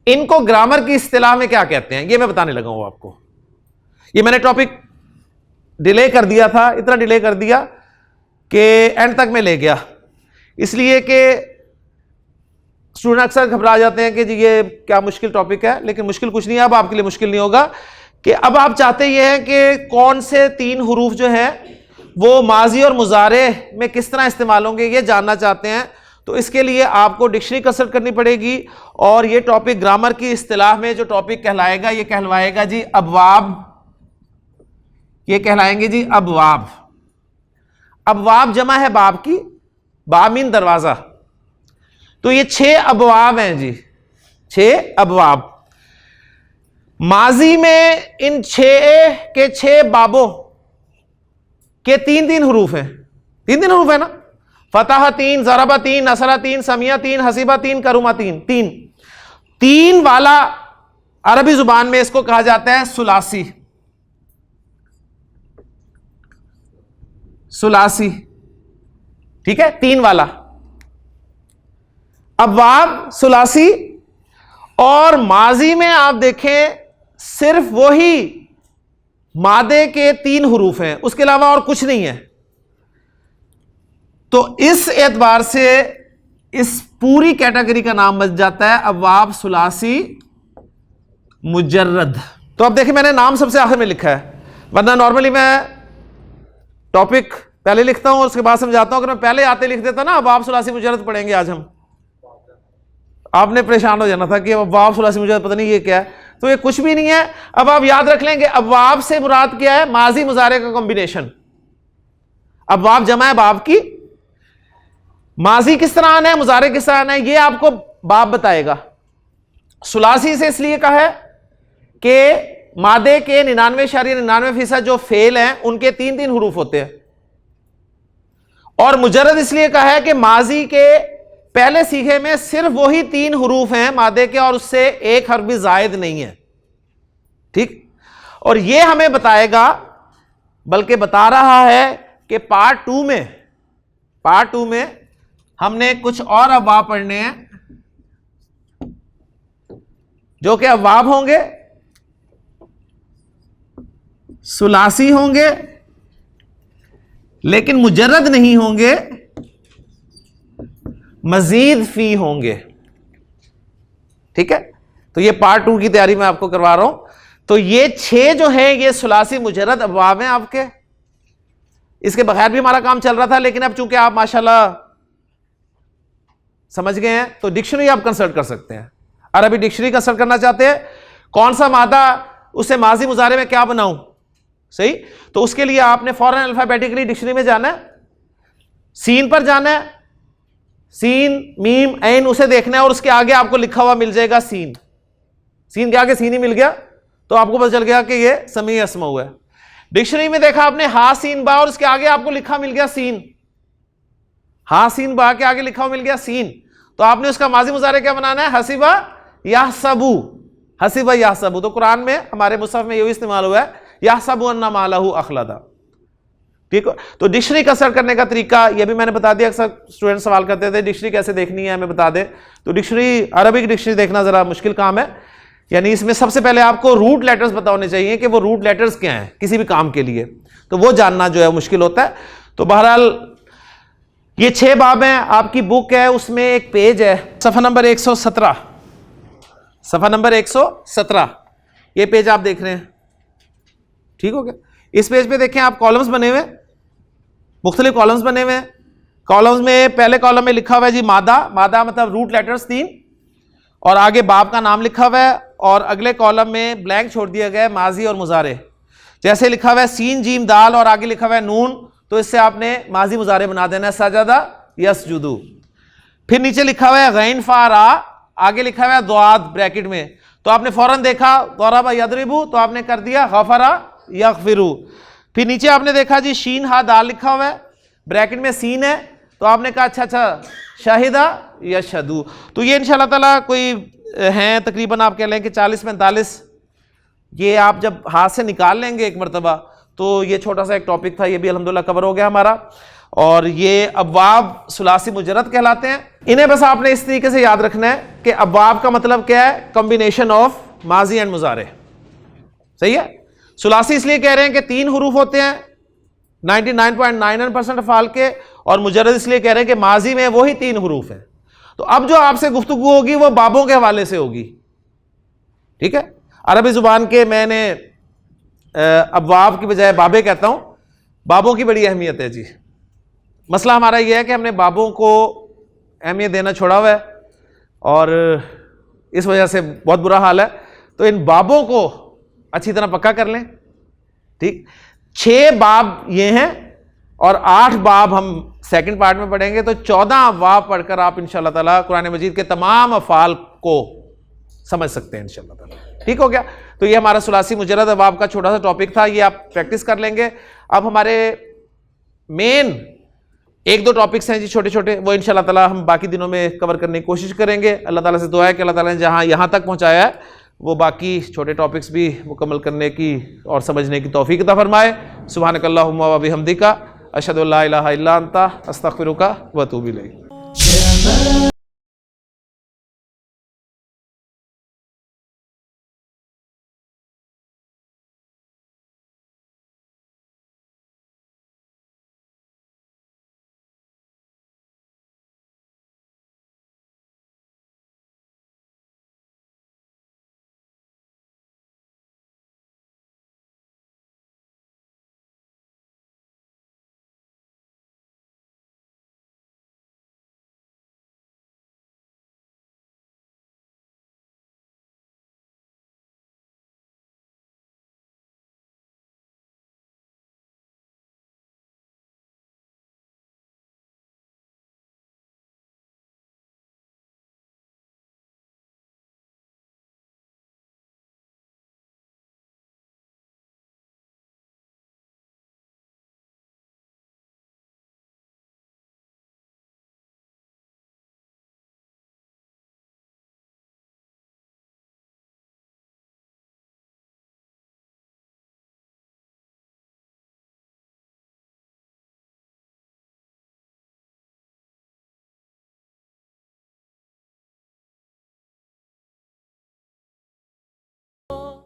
इनको ग्रामर की इस्तिलाह में क्या कहते हैं ये मैं बताने लगा हूं आपको। ये मैंने टॉपिक डिले कर दिया था, इतना डिले कर दिया कि एंड तक मैं ले गया, इसलिए कि स्टूडेंट अक्सर घबरा जाते हैं कि जी ये क्या मुश्किल टॉपिक है, लेकिन मुश्किल कुछ नहीं है। अब आपके लिए मुश्किल नहीं होगा कि अब आप चाहते ये हैं कि कौन से 3 हुरूफ जो हैं वो माजी और मुजारे में किस तरह इस्तेमाल होंगे, ये जानना चाहते हैं। तो इसके लिए आपको डिक्शनरी कंसल्ट करनी पड़ेगी, और ये टॉपिक ग्रामर की इस्तिलाह में जो टॉपिक कहलाएगा, ये कहलवाएगा जी अबवाब, ये कहलाएंगे जी अबवाब। अबवाब जमा है बाब की, बाब मीन दरवाजा। तो ये 6 अबवाब हैं जी, 6 अबवाब। माजी में इन 6 के 6 बाबों के 3-3 हुरूफ हैं, 3-3 हुरूफ है ना। फतह 3, ज़रबा 3, नसरा 3, समिया 3, हसीबा 3, करुमा 3। 3 वाला अरबी जुबान में इसको कहा जाता है सुलासी, सुलासी, ठीक है, 3 वाला अबवाब सुलासी। और माजी में आप देखें सिर्फ वही मादे के 3 हुरूफ हैं, उसके अलावा और कुछ नहीं है। तो इस एतबार से इस पूरी कैटेगरी का नाम बच जाता है अबवाब सुलासी मुजर्रद। तो अब देखिए, मैंने नाम सबसे आखिर में लिखा है, वरना नॉर्मली मैं टॉपिक पहले लिखता हूं और उसके बाद समझाता हूं। अगर मैं पहले आते लिख देता ना अबवाब सुलासी मुजर्रद पढ़ेंगे आज हम, आपने परेशान हो जाना था कि अबवाब सुलासी मुजर्रद पता नहीं ये क्या है। तो ये कुछ भी नहीं है। अब आप याद रख लेंगे अबवाब से मुराद क्या है, माजी मुजारे का कॉम्बिनेशन। अबवाब जमा है बाब की, माजी किस तरह आना है, मुजारे किस तरह आना है, ये आपको बाब बताएगा। सुलासी से इसलिए कहा है कि मादे के 99.99% जो फेल हैं उनके 3-3 हुरूफ होते हैं। और मुजर्रद इसलिए कहा है कि माजी के पहले सीखे में सिर्फ वही 3 हुरूफ हैं मादे के, और उससे एक हर्फ भी जायद नहीं है, ठीक। और यह हमें बताएगा, बल्कि बता रहा है कि पार्ट 2 में हमने कुछ और अबवाब पढ़ने हैं जो कि अबवाब होंगे, सुलासी होंगे, लेकिन मुजर्रद नहीं होंगे, मजीद फी होंगे, ठीक है। तो ये पार्ट 2 की तैयारी मैं आपको करवा रहा हूं। तो ये 6 जो है ये सुलासी मुजर्रद अबवाब हैं आपके। इसके बगैर भी हमारा काम चल रहा था, लेकिन अब चूंकि आप माशाल्लाह समझ गए हैं तो डिक्शनरी आप कंसल्ट कर सकते हैं। अरबी डिक्शनरी कंसल्ट करना चाहते हैं, कौन सा मादा उसे माजी मुजारे में क्या बनाऊं, सही। तो उसके लिए आपने फौरन अल्फाबेटिकली डिक्शनरी में जाना है, सीन पर जाना है, सीन मीम ऐन उसे देखना है, और उसके आगे आपको लिखा हुआ मिल जाएगा सीन। सीन के आगे सीन ही मिल गया तो आपको पता चल गया कि ये समी अस्मा है। डिक्शनरी में देखा आपने हा सीन बा, और उसके आगे आपको लिखा मिल गया सीन, हा सीन बा के आगे लिखा हुआ मिल गया सीन। तो आपने उसका माजी मुजारे क्या बनाना है, हसीबा याहसबू, हसीबा याहसबू। तो कुरान में हमारे मुसहफ में यही इस्तेमाल हुआ है, याहसबू अन्ना मालहू अखलदा, ठीक है। तो डिक्शनरी कंसल्ट करने का तरीका ये भी मैंने बता दिया। अक्सर स्टूडेंट सवाल करते थे डिक्शनरी कैसे देखनी है, हमें बता दे। तो डिक्शनरी, अरबिक डिक्शनरी देखना जरा मुश्किल काम है, यानी इसमें सबसे पहले आपको रूट लेटर्स पता होने चाहिए कि वो रूट लेटर्स क्या हैं किसी भी काम के लिए, तो वो जानना जो है मुश्किल होता है। तो बहरहाल ये 6 बाब हैं, आपकी बुक है उसमें एक पेज है सफ़ा नंबर 117, सफ़ा नंबर 117, ये पेज आप देख रहे हैं, ठीक हो गया। इस पेज पे देखें आप, कॉलम्स बने हुए, मुख्तलिफ कॉलम्स बने हुए हैं। कॉलम्स में पहले कॉलम में लिखा हुआ है जी मादा, मादा मतलब रूट लेटर्स 3, और आगे बाब का नाम लिखा हुआ है, और अगले कॉलम में ब्लैंक छोड़ दिया गया है माजी और मुजारे। जैसे लिखा हुआ है सीन जीम दाल और आगे लिखा हुआ है नून, तो इससे आपने माजी मुजारे बना देना है, सजदा यस्जुदू। फिर नीचे लिखा हुआ है गैन फा रा, आगे लिखा हुआ है द्वाद ब्रैकेट में, तो आपने फौरन देखा दौराबा यदरिबू, तो आपने कर दिया गफरा यगफिरू। फिर नीचे आपने देखा जी शीन हा दाल लिखा हुआ है, ब्रैकेट में सीन है, तो आपने कहा अच्छा शाहिदा यशहदू। तो ये इंशाल्लाह ताला कोई हैं तकरीबन आप कह लें कि 40-45, ये आप जब हाथ से निकाल लेंगे एक मरतबा, तो ये छोटा सा एक टॉपिक था, ये भी अल्हम्दुलिल्लाह कवर हो गया हमारा। और ये अब्वाब सुलासी मुजर्रद कहलाते हैं। इन्हें बस आपने इस तरीके से याद रखना है कि अब्वाब का मतलब क्या है, कॉम्बिनेशन ऑफ माजी एंड मुजारे। सही है। सुलासी इसलिए कह रहे हैं कि 3 हुरूफ होते हैं 99.99% अफआल के, और मुजर्रद इसलिए कह रहे हैं कि माजी में वही 3 हुरूफ हैं। तो अब जो आपसे गुफ्तगू होगी वो बाबों के हवाले से होगी, ठीक है। अरबी जुबान के मैंने अब्वाब की बजाय बाबे कहता हूं, बाबों की बड़ी अहमियत है जी। मसला हमारा यह है कि हमने बाबों को अहमियत देना छोड़ा हुआ है और इस वजह से बहुत बुरा हाल है। तो इन बाबों को अच्छी तरह पक्का कर लें, ठीक। 6 बाब ये हैं और 8 बाब हम सेकंड पार्ट में पढ़ेंगे, तो 14 बाब पढ़कर आप इंशाल्लाह ताला कुरान मजीद के तमाम अफ़ाल को समझ सकते हैं इंशाल्लाह ताला। ठीक हो गया। तो ये हमारा सुलासी मुजर्रद अब्वाब का छोटा सा टॉपिक था, ये आप प्रैक्टिस कर लेंगे। अब हमारे मेन 1-2 टॉपिक्स हैं जी छोटे छोटे, वो इंशाल्लाह ताला हम बाकी दिनों में कवर करने की कोशिश करेंगे। अल्लाह ताला से दुआ है कि अल्लाह ताला ने जहां यहाँ तक पहुँचाया है वो बाकी छोटे टॉपिक्स भी मुकम्मल करने की और समझने की तौफीक अता फरमाए। सुब्हानकल्लाहुम्मा व बिहम्दिका अशहदु अल्ला इलाहा इल्ला अंता अस्तगफिरुका व अतूबु इलैक।